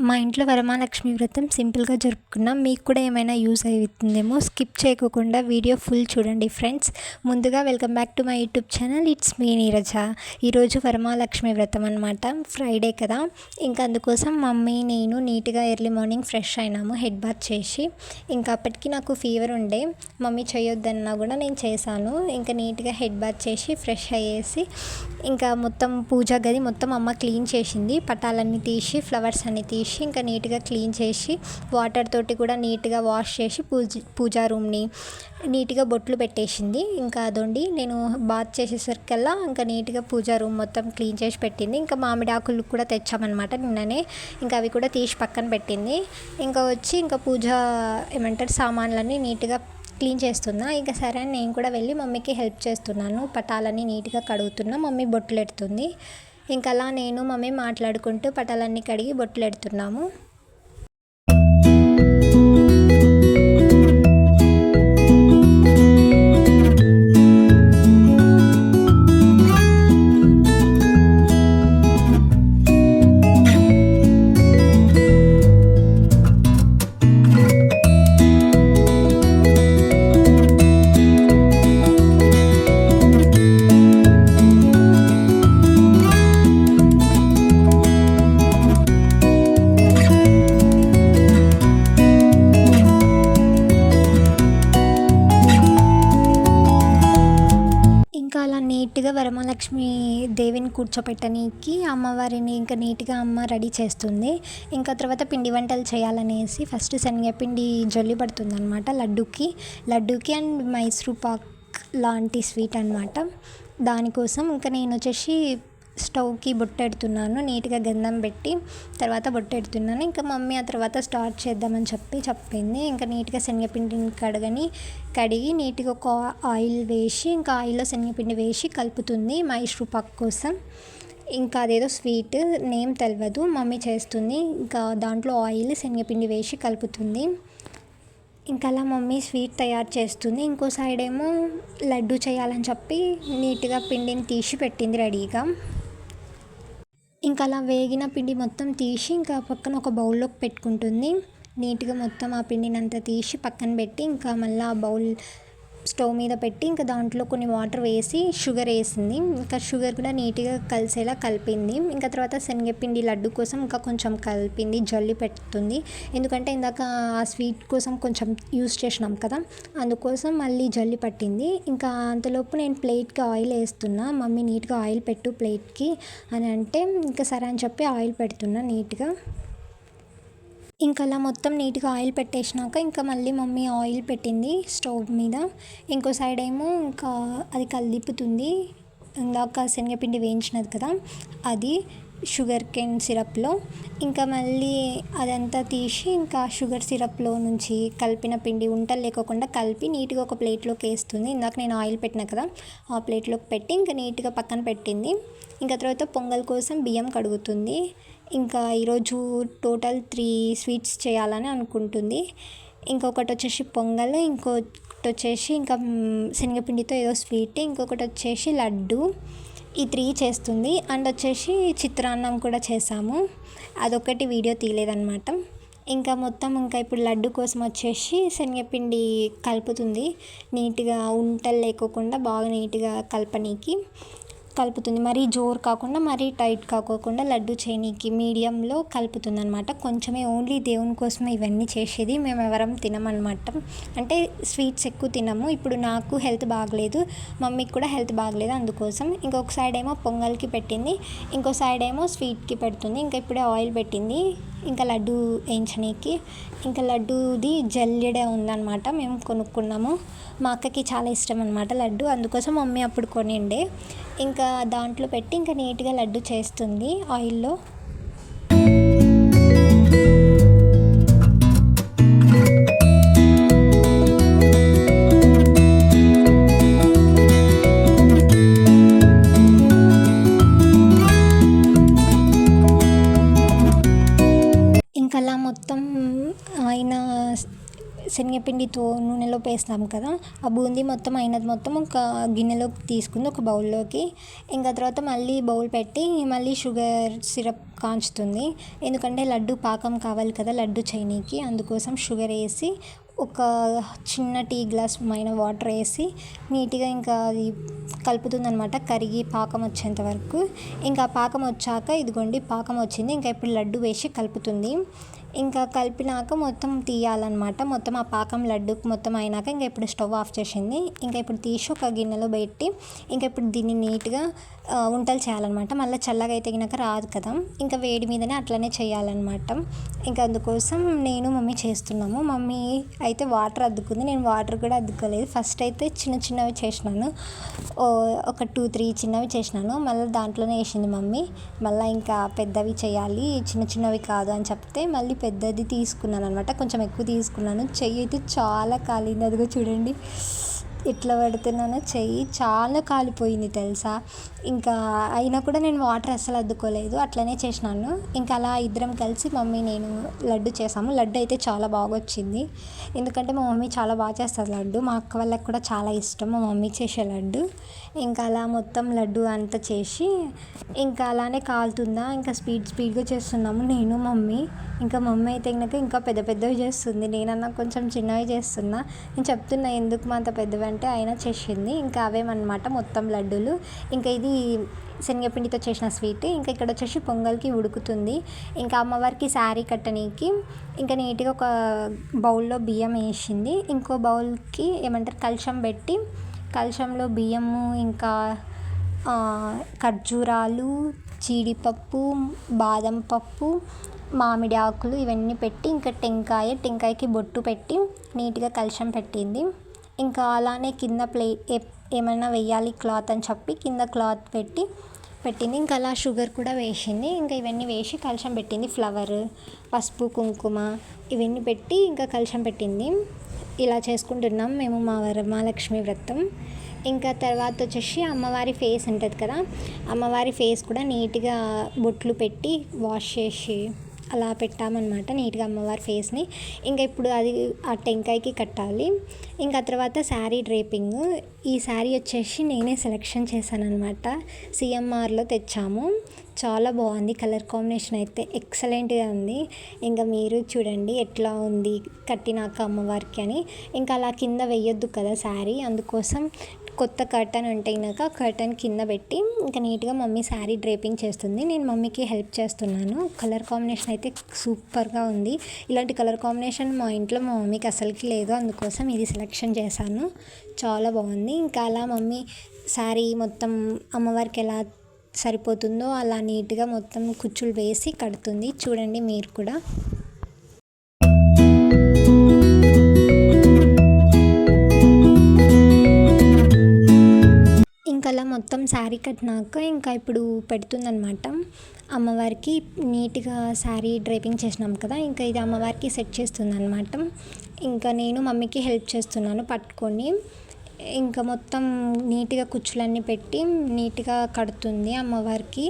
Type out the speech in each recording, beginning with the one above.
మా ఇంట్లో వరమహాలక్ష్మి వ్రతం సింపుల్గా జరుపుకున్నాం. మీకు కూడా ఏమైనా యూజ్ అవుతుందేమో. స్కిప్ చేయకుండా వీడియో ఫుల్ చూడండి ఫ్రెండ్స్. ముందుగా welcome back to my YouTube channel. It's me Neeraja. ఈరోజు వరమహాలక్ష్మి వ్రతం అనమాట. ఫ్రైడే కదా, ఇంకా అందుకోసం మమ్మీ నేను నీట్గా ఎర్లీ మార్నింగ్ ఫ్రెష్ అయినాము, హెడ్ బాత్ చేసి. ఇంకా అప్పటికి నాకు ఫీవర్ ఉండే, మమ్మీ చేయొద్దన్నా కూడా నేను చేశాను. ఇంకా నీట్గా హెడ్ బాత్ చేసి ఫ్రెష్ అయ్యేసి ఇంకా మొత్తం పూజా గది మొత్తం అమ్మ క్లీన్ చేసింది. పటాలన్నీ తీసి ఫ్లవర్స్ అన్నీ తీసి ఇంకా నీట్గా క్లీన్ చేసి వాటర్ తోటి కూడా నీట్గా వాష్ చేసి పూజా రూమ్ని నీట్గా బొట్లు పెట్టేసింది. ఇంకా అదొండి నేను బాత్ చేసేసరికల్లా ఇంకా నీట్గా పూజా రూమ్ మొత్తం క్లీన్ చేసి పెట్టింది. ఇంకా మామిడి ఆకులు కూడా తెచ్చామన్నమాట నిన్ననే. ఇంకా అవి కూడా తీసి పక్కన పెట్టింది. ఇంకా వచ్చి ఇంకా పూజ సామాన్లన్నీ నీట్గా క్లీన్ చేస్తున్నా. ఇంకా సరే అని నేను కూడా వెళ్ళి మమ్మీకి హెల్ప్ చేస్తున్నాను. పటాలన్నీ నీట్గా కడుగుతున్నా, మమ్మీ బొట్లు ఎడుతుంది. ఇంకా అలా నేను మమ్మీ మాట్లాడుకుంటూ పటాలన్నీ కడిగి బొట్లు ఎడుతున్నాము. నీట్గా వరమహాలక్ష్మి దేవిని కూర్చోపెట్టడానికి అమ్మవారిని ఇంకా నీట్గా అమ్మ రెడీ చేస్తుంది. ఇంకా తర్వాత పిండి వంటలు చేయాలనేసి ఫస్ట్ శనగపిండి జల్లి పడుతుంది అనమాట లడ్డూకి అండ్ మైసూర్ పాక్ లాంటి స్వీట్ అనమాట. దానికోసం ఇంకా నేను వచ్చేసి స్టవ్కి బొట్టెడుతున్నాను, నీట్గా గంధం పెట్టి తర్వాత బొట్టెడుతున్నాను. ఇంకా మమ్మీ ఆ తర్వాత స్టార్ట్ చేద్దామని చెప్పింది. ఇంకా నీట్గా శనగపిండిని కడిగి నీట్గా ఒక ఆయిల్ వేసి ఇంకా ఆయిల్లో శనగపిండి వేసి కలుపుతుంది మైసూర్ పాక్ కోసం. ఇంకా అదేదో స్వీట్ నేమ్ తెలియదు, మమ్మీ చేస్తుంది. ఇంకా దాంట్లో ఆయిల్ శనగపిండి వేసి కలుపుతుంది. ఇంకా అలా మమ్మీ స్వీట్ తయారు చేస్తుంది. ఇంకో సైడ్ ఏమో లడ్డు చేయాలని చెప్పి నీట్గా పిండిని తీసి పెట్టింది రెడీగా. ఇంకా అలా వేగిన పిండి మొత్తం తీసి ఇంకా పక్కన ఒక బౌల్లోకి పెట్టుకుంటుంది. నీట్గా మొత్తం ఆ పిండిని అంతా తీసి పక్కన పెట్టి ఇంకా మళ్ళీ ఆ బౌల్ స్టవ్ మీద పెట్టి ఇంకా దాంట్లో కొన్ని వాటర్ వేసి షుగర్ వేసింది. ఇంకా షుగర్ కూడా నీట్గా కలిసేలా కలిపింది. ఇంకా తర్వాత శనగపిండి లడ్డు కోసం ఇంకా కొంచెం కలిపింది, జల్లి పెడుతుంది. ఎందుకంటే ఇందాక ఆ స్వీట్ కోసం కొంచెం యూస్ చేసినాం కదా, అందుకోసం మళ్ళీ జల్లి పట్టింది. ఇంకా అంతలోపు నేను ప్లేట్కి ఆయిల్ వేస్తున్నా. మమ్మీ నీట్గా ఆయిల్ పెట్టు ప్లేట్కి అని అంటే ఇంకా సరే అని చెప్పి ఆయిల్ పెడుతున్నా నీట్గా. ఇంకా అలా మొత్తం నీట్గా ఆయిల్ పెట్టేసినాక ఇంకా మళ్ళీ మమ్మీ ఆయిల్ పెట్టింది స్టవ్ మీద. ఇంకో సైడ్ ఏమో ఇంకా అది కలిపుతుంది. ఇందాక శనగపిండి వేయించినది కదా, అది షుగర్ కేన్ సిరప్లో. ఇంకా మళ్ళీ అదంతా తీసి ఇంకా షుగర్ సిరప్లో నుంచి కలిపిన పిండి ఉంటలు లేకోకుండా కలిపి నీట్గా ఒక ప్లేట్లోకి వేస్తుంది. ఇందాక నేను ఆయిల్ పెట్టినా కదా, ఆ ప్లేట్లోకి పెట్టి ఇంకా నీట్గా పక్కన పెట్టింది. ఇంకా తర్వాత పొంగల్ కోసం బియ్యం కడుగుతుంది. ఇంకా ఈరోజు టోటల్ 3 స్వీట్స్ చేయాలని అనుకుంటుంది. ఇంకొకటి వచ్చేసి పొంగల్, ఇంకొకటి వచ్చేసి ఇంకా శనగపిండితో ఏదో స్వీట్, ఇంకొకటి వచ్చేసి లడ్డు. ఈ 3 చేస్తుంది. అండ్ వచ్చేసి చిత్రాన్నం కూడా చేసాము, అదొకటి వీడియో తీయలేదన్నమాట. ఇంకా మొత్తం ఇంకా ఇప్పుడు లడ్డు కోసం వచ్చేసి శనగపిండి కలుపుతుంది నీట్గా, ఉంటలు లేకోకుండా బాగా నీట్గా కలుపుతుంది. మరీ జోరు కాకుండా మరీ టైట్ కాకోకుండా లడ్డు చేయనీకి మీడియంలో కలుపుతుంది అనమాట. కొంచెమే, ఓన్లీ దేవుని కోసమే ఇవన్నీ చేసేది. మేము ఎవరం తినమన్నమాట, అంటే స్వీట్స్ ఎక్కువ తినము. ఇప్పుడు నాకు హెల్త్ బాగలేదు, మమ్మీకి కూడా హెల్త్ బాగలేదు, అందుకోసం. ఇంకొక సైడ్ ఏమో పొంగల్కి పెట్టింది, ఇంకో సైడ్ ఏమో స్వీట్కి పెడుతుంది. ఇంకా ఇప్పుడే ఆయిల్ పెట్టింది ఇంకా లడ్డు వేయించనీకి. ఇంకా లడ్డూది జల్లెడ ఉందన్నమాట, మేము కొనుక్కున్నాము. మా అక్కకి చాలా ఇష్టం అనమాట లడ్డు, అందుకోసం మమ్మీ అప్పుడు కొనిండే. ఇంకా దాంట్లో పెట్టి ఇంకా నీట్గా లడ్డు చేస్తుంది ఆయిల్లో. ఇంకా అలా మొత్తం ఆయన శనగపిండితో నూనెలో వేస్తాం కదా, ఆ బూందీ మొత్తం అయినది మొత్తం ఒక గిన్నెలోకి తీసుకుంది, ఒక బౌల్లోకి. ఇంకా తర్వాత మళ్ళీ బౌల్ పెట్టి మళ్ళీ షుగర్ సిరప్ కాంచుతుంది. ఎందుకంటే లడ్డు పాకం కావాలి కదా లడ్డు చేయనీకి, అందుకోసం షుగర్ వేసి ఒక చిన్న టీ గ్లాస్ పైన వాటర్ వేసి నీట్గా ఇంకా అది కలుపుతుందనమాట, కరిగి పాకం వచ్చేంత వరకు. ఇంకా పాకం వచ్చాక ఇదిగోండి పాకం వచ్చింది. ఇంకా ఇప్పుడు లడ్డు వేసి కలుపుతుంది. ఇంకా కలిపినాక మొత్తం తీయాలన్నమాట. మొత్తం ఆ పాకం లడ్డుకు మొత్తం అయినాక ఇంకా ఇప్పుడు స్టవ్ ఆఫ్ చేసింది. ఇంకా ఇప్పుడు తీసి ఒక గిన్నెలో పెట్టి ఇంకా ఇప్పుడు దీన్ని నీట్గా వంటలు చేయాలన్నమాట. మళ్ళీ చల్లగా అయితే గినక రాదు కదా, ఇంకా వేడి మీదనే అట్లనే చేయాలన్నమాట. ఇంకా అందుకోసం నేను మమ్మీ చేస్తున్నాము. మమ్మీ అయితే వాటర్ అద్దుకుంది, నేను వాటర్ కూడా అద్దుకోలేదు. ఫస్ట్ అయితే చిన్న చిన్నవి చేసినాను, ఒక 2-3 చిన్నవి చేసినాను. మళ్ళీ దాంట్లోనే వేసింది మమ్మీ. మళ్ళీ ఇంకా పెద్దవి చేయాలి, చిన్న చిన్నవి కాదు అని చెప్తే మళ్ళీ పెద్దది తీసుకున్నాను అనమాట. కొంచెం ఎక్కువ తీసుకున్నాను. చెయ్యి అయితే చాలా కాలింది, అదిగో చూడండి ఇట్లా పెడుతున్నాను, చెయ్యి చాలా కాలిపోయింది తెలుసా. ఇంకా అయినా కూడా నేను వాటర్ అస్సలు అద్దుకోలేదు, అట్లనే చేసినాను. ఇంకా అలా ఇద్దరం కలిసి మమ్మీ నేను లడ్డు చేసాము. లడ్డు అయితే చాలా బాగా వచ్చింది, ఎందుకంటే మా మమ్మీ చాలా బాగా చేస్తుంది లడ్డు. మా అక్క వాళ్ళకి కూడా చాలా ఇష్టం మా మమ్మీ చేసే లడ్డు. ఇంకా అలా మొత్తం లడ్డు అంతా చేసి ఇంకా అలానే కాలుతుందా, ఇంకా స్పీడ్గా చేస్తున్నాము నేను మమ్మీ. ఇంకా మమ్మీ అయితే ఇంకా పెద్ద పెద్దవి చేస్తుంది, నేనన్నా కొంచెం చిన్నవి చేస్తున్నా. నేను చెప్తున్నా ఎందుకు మా అంత పెద్దవి అంటే అయినా చేసింది. ఇంకా అవేమన్నమాట మొత్తం లడ్డూలు. ఇంకా ఇది శనగపిండితో చేసిన స్వీట్. ఇంకా ఇక్కడ వచ్చేసి పొంగల్కి ఉడుకుతుంది. ఇంకా అమ్మవారికి శారీ కట్టనీకి ఇంకా నీట్గా ఒక బౌల్లో బియ్యం వేసింది. ఇంకో బౌల్కి ఏమంటారు కలశం పెట్టి, కలశంలో బియ్యము ఇంకా ఖర్జూరాలు, జీడిపప్పు, బాదం పప్పు, మామిడి ఆకులు ఇవన్నీ పెట్టి ఇంకా టెంకాయకి బొట్టు పెట్టి నీట్గా కలశం పెట్టింది. ఇంకా అలానే కింద ఏమైనా వేయాలి క్లాత్ అని చెప్పి కింద క్లాత్ పెట్టింది. ఇంకా అలా షుగర్ కూడా వేసింది. ఇంకా ఇవన్నీ వేసి కలశం పెట్టింది. ఫ్లవర్, పసుపు, కుంకుమ ఇవన్నీ పెట్టి ఇంకా కలశం పెట్టింది. ఇలా చేసుకుంటున్నాం మేము మా వరమహాలక్ష్మి వ్రతం. ఇంకా తర్వాత వచ్చేసి అమ్మవారి ఫేస్ ఉంటుంది కదా, అమ్మవారి ఫేస్ కూడా నీట్గా బొట్లు పెట్టి వాష్ చేసి అలా పెట్టామన్నమాట నీట్గా అమ్మవారి ఫేస్ని. ఇంకా ఇప్పుడు అది ఆ టెంకాయకి కట్టాలి. ఇంకా తర్వాత శారీ డ్రేపింగ్. ఈ శారీ వచ్చేసి నేనే సెలెక్షన్ చేశాను అనమాట, సిఎంఆర్లో తెచ్చాము. చాలా బాగుంది, కలర్ కాంబినేషన్ అయితే ఎక్సలెంట్గా ఉంది. ఇంకా మీరు చూడండి ఎట్లా ఉంది కట్టినాక అమ్మవారికి అని. ఇంకా అలా కింద వేయొద్దు కదా శారీ, అందుకోసం కొత్త కర్టన్ ఉంటే కనుక కర్టన్ కింద పెట్టి ఇంకా నీట్గా మమ్మీ శారీ డ్రేపింగ్ చేస్తుంది. నేను మమ్మీకి హెల్ప్ చేస్తున్నాను. కలర్ కాంబినేషన్ అయితే సూపర్గా ఉంది. ఇలాంటి కలర్ కాంబినేషన్ మా ఇంట్లో మా మమ్మీకి అసలుకి లేదు, అందుకోసం ఇది సెలెక్షన్ చేశాను. చాలా బాగుంది. ఇంకా అలా మమ్మీ శారీ మొత్తం అమ్మవారికి ఎలా సరిపోతుందో అలా నీట్గా మొత్తం కుచ్చులు వేసి కడుతుంది. చూడండి మీరు కూడా. ఇంకా అలా మొత్తం శారీ కట్టినాక ఇంకా ఇప్పుడు పెడుతుందనమాట అమ్మవారికి. నీట్గా శారీ డ్రైపింగ్ చేసినాం కదా, ఇంకా ఇది అమ్మవారికి సెట్ చేస్తుంది అనమాట. ఇంకా నేను మమ్మీకి హెల్ప్ చేస్తున్నాను పట్టుకొని. ఇంకా మొత్తం నీట్గా కుచ్చులన్నీ పెట్టి నీట్గా కడుతుంది అమ్మవారికి.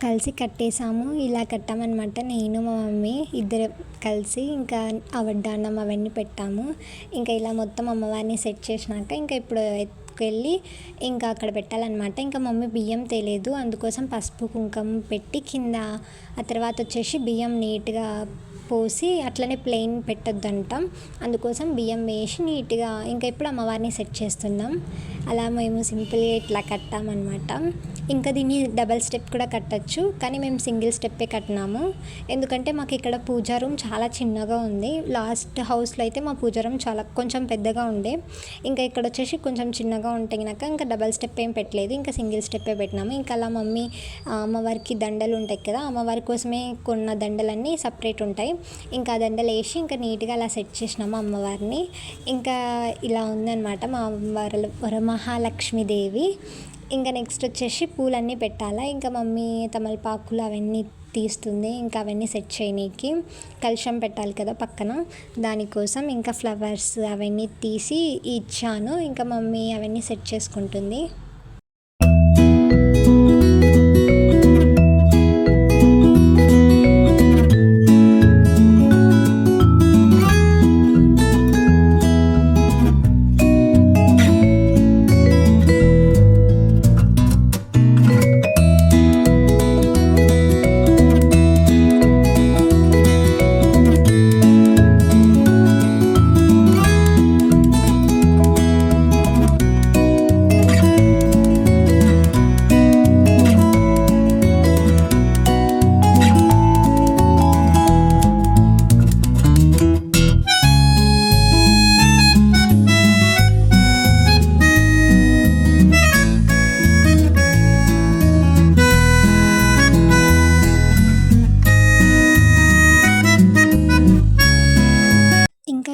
కలిసి కట్టేసాము. ఇలా కట్టామన్నమాట నేను మా మమ్మీ ఇద్దరు కలిసి. ఇంకా వడ్డాన్నం అవన్నీ పెట్టాము. ఇంకా ఇలా మొత్తం అమ్మవారిని సెట్ చేసినాక ఇంకా ఇప్పుడు వెళ్ళి ఇంకా అక్కడ పెట్టాలన్నమాట. ఇంకా మమ్మీ బియ్యం తేలేదు, అందుకోసం పసుపు కుంకుమ పెట్టి కింద, ఆ తర్వాత వచ్చేసి బియ్యం నీట్గా పోసి అట్లనే ప్లెయిన్ పెట్టొద్దంట, అందుకోసం బియ్యం వేసి నీట్గా ఇంకా ఇప్పుడు అమ్మవారిని సెట్ చేస్తున్నాం. అలా మేము సింపుల్గా ఇట్లా కట్టామన్నమాట. ఇంకా దీన్ని డబల్ స్టెప్ కూడా కట్టచ్చు, కానీ మేము సింగిల్ స్టెప్పే కట్టినాము. ఎందుకంటే మాకు ఇక్కడ పూజా రూమ్ చాలా చిన్నగా ఉంది. లాస్ట్ హౌస్లో అయితే మా పూజా రూమ్ చాలా కొంచెం పెద్దగా ఉండే, ఇంకా ఇక్కడ వచ్చేసి కొంచెం చిన్నగా ఉంటే ఇంకా డబల్ స్టెప్ ఏం పెట్టలేదు, ఇంకా సింగిల్ స్టెప్పే పెట్టినాము. ఇంకా అలా మమ్మీ అమ్మవారికి దండలు ఉంటాయి కదా, అమ్మవారి కోసమే కొన్న దండలన్నీ సపరేట్ ఉంటాయి, ఇంకా దండలు వేసి ఇంకా నీట్గా అలా సెట్ చేసినాము అమ్మవారిని. ఇంకా ఇలా ఉందన్నమాట మా వరమహాలక్ష్మీదేవి. ఇంకా నెక్స్ట్ వచ్చేసి పూలన్నీ పెట్టాలా. ఇంకా మమ్మీ తమలపాకులు అవన్నీ తీస్తుంది, ఇంకా అవన్నీ సెట్ చేయనీకి కలశం పెట్టాలి కదా పక్కన, దానికోసం ఇంకా ఫ్లవర్స్ అవన్నీ తీసి ఇచ్చాను. ఇంకా మమ్మీ అవన్నీ సెట్ చేసుకుంటుంది.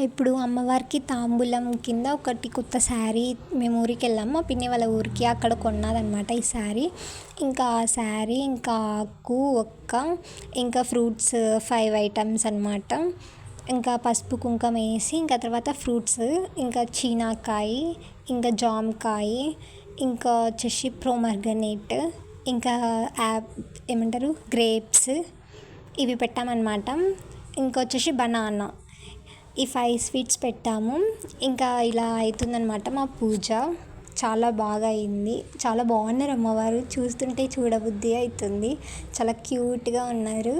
ఇప్పుడు అమ్మవారికి తాంబూలం కింద ఒకటి కొత్త శారీ మేము ఊరికి వెళ్ళాము, మా పిన్ని వాళ్ళ ఊరికి, అక్కడ కొన్నదనమాట ఈ శారీ. ఇంకా ఆ శారీ ఇంకా ఆకు ఒక్క ఇంకా ఫ్రూట్స్ 5 ఐటమ్స్ అనమాట. ఇంకా పసుపు కుంకుమ వేసి ఇంకా తర్వాత ఫ్రూట్స్ ఇంకా చీనాకాయ, ఇంకా జామకాయ, ఇంకా వచ్చేసి ప్రోమర్గనేట్, ఇంకా ఏమంటారు గ్రేప్స్, ఇవి పెట్టామన్నమాట. ఇంకా వచ్చేసి బనానా, ఈ 5 స్వీట్స్ పెట్టాము. ఇంకా ఇలా అవుతుందన్నమాట మా పూజ. చాలా బాగా అయింది, చాలా బాగున్నారు అమ్మవారు, చూస్తుంటే చూడబుద్ధి అవుతుంది, చాలా క్యూట్గా ఉన్నారు.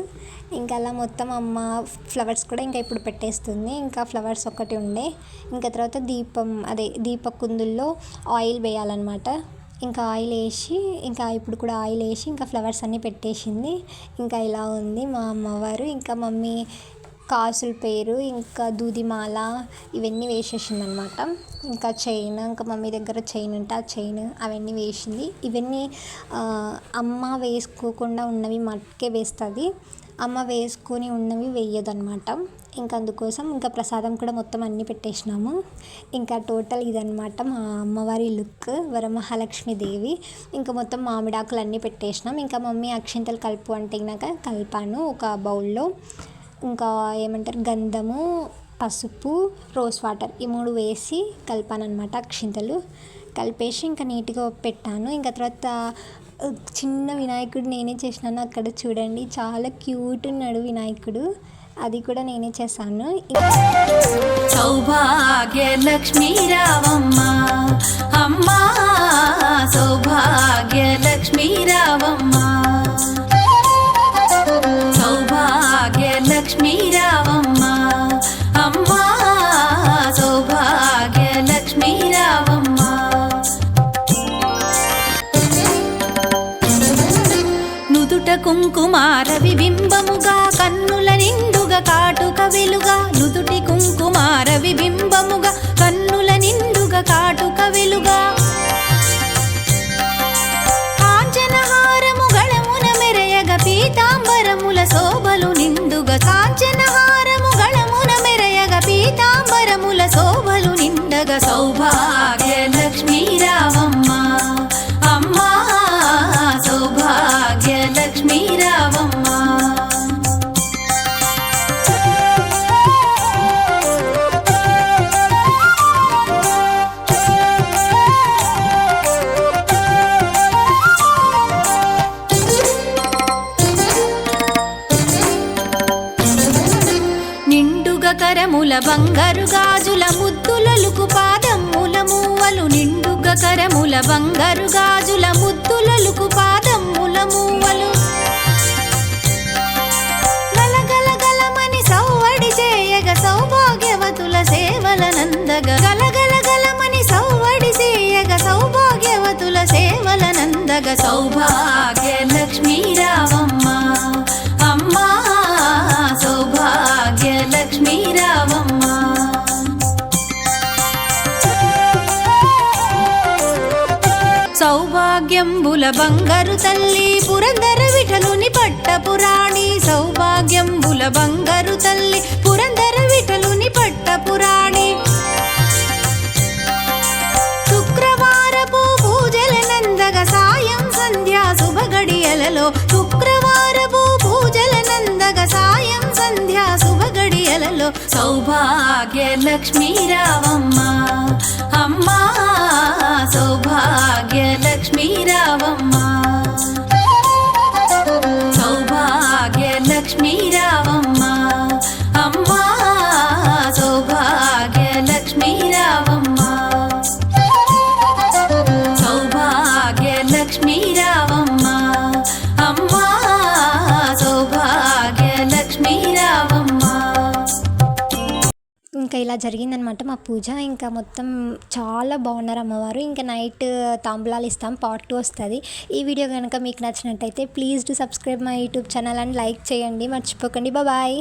ఇంకా అలా మొత్తం అమ్మ ఫ్లవర్స్ కూడా ఇంకా ఇప్పుడు పెట్టేస్తుంది. ఇంకా ఫ్లవర్స్ ఒకటి ఉండే, ఇంకా తర్వాత దీప కుందుల్లో ఆయిల్ వేయాలన్నమాట. ఇంకా ఆయిల్ వేసి ఇంకా ఇప్పుడు కూడా ఆయిల్ వేసి ఇంకా ఫ్లవర్స్ అన్నీ పెట్టేసింది. ఇంకా ఇలా ఉంది మా అమ్మవారు. ఇంకా మమ్మీ కాసుల పేరు ఇంకా దూదిమాల ఇవన్నీ వేసేసింది అనమాట. ఇంకా చైన్, ఇంకా మమ్మీ దగ్గర చైన్ ఉంటే ఆ చైన్ అవన్నీ వేసింది. ఇవన్నీ అమ్మ వేసుకోకుండా ఉన్నవి మట్టుకే వేస్తుంది, అమ్మ వేసుకొని ఉన్నవి వేయదన్నమాట. ఇంకా అందుకోసం ఇంకా ప్రసాదం కూడా మొత్తం అన్నీ పెట్టేసినాము. ఇంకా టోటల్ ఇదనమాట మా అమ్మవారి లుక్, వరమహాలక్ష్మీదేవి. ఇంకా మొత్తం మామిడాకులు అన్నీ పెట్టేసినాం. ఇంకా మమ్మీ అక్షింతలు కలుపు అంటే కలిపాను ఒక బౌల్లో. ఇంకా ఏమంటారు గంధము, పసుపు, రోజ్ వాటర్ ఈ 3 వేసి కలిపాను అనమాట అక్షింతలు. కలిపేసి ఇంకా నీట్గా పెట్టాను. ఇంకా తర్వాత చిన్న వినాయకుడు నేనే చేసినాను, అక్కడ చూడండి చాలా క్యూట్ ఉన్నాడు వినాయకుడు, అది కూడా నేనే చేశాను. సౌభాగ్య లక్ష్మీ రావమ్మ అమ్మా, సౌభాగ్య లక్ష్మీ రావమ్మ, సౌభాగ్య లక్ష్మీ రావమ్మ అమ్మా, సౌభాగ్య లక్ష్మీ రావమ్మ. నుదుట కుంకుమార విబింబముగా కన్నుల నిండుగా కాటుక వెలుగా, నుదుటి కుంకుమార విబింబముగా కన్నుల నిండుగా కాటుక వెలుగా, కాంచనహారము గళమున మెరయగ పీతాంబరముల శోభలు నిండుగా, కాంచనహారము గళమున మెరయగ పీతాంబరముల శోభలు నిండగా, సౌభాగ్య లక్ష్మీ రావమ్మ అమ్మా, సౌభాగ్య లక్ష్మీ రావమ్మ. కరముల బంగారు గాజుల ముద్దులొలుకు పాదమ్ముల మూవలు నిండుగా కరముల బంగారు గాజుల ముద్దులొలుకు పాదమ్ముల మూవలు గలగలగలమని సౌవడి చేయగ సౌభాగ్యవతుల సేవలనందగ గలగలగలమని సౌవడి చేయగ సౌభాగ్యవతుల సేవలనందగ సౌభాగ్య లక్ష్మీ రావమ్మ అమ్మా సౌభాగ్య లక్ష్మీ రావమ్మ సౌభాగ్యంబుల బంగారు తల్లి పురందర విఠలుని పట్టపురాణి సౌభాగ్యంబుల బంగారు తల్లి పురందర విఠలుని పట్టపురాణి శుక్రవారపు పూజలనందగ సాయం సంధ్యా శుభగడియలలో శుక్రవారపు పూజలనందగ సాయం సంధ్యా శుభగడియలలో సౌభాగ్య లక్ష్మీ రావమ్మ అమ్మా సౌభాగ్య లక్ష్మీ రావమ్మ సౌభాగ్య లక్ష్మీ రావమ్మ అమ్మా సౌభాగ్య లక్ష్మీ రావమ్మ సౌభాగ్య లక్ష్మీ రావమ్మ అమ్మా సౌభాగ్య లక్ష్మీ రావమ్మ. ఇంకా ఇలా జరిగిందనమాట మా పూజ. ఇంకా మొత్తం చాలా బాగున్నారు అమ్మవారు. ఇంకా నైట్ తాంబూలాలు ఇస్తాం, పార్ట్ 2 వస్తుంది. ఈ వీడియో కనుక మీకు నచ్చినట్టయితే please do subscribe my YouTube channel and like చేయండి, మర్చిపోకండి. బాయ్.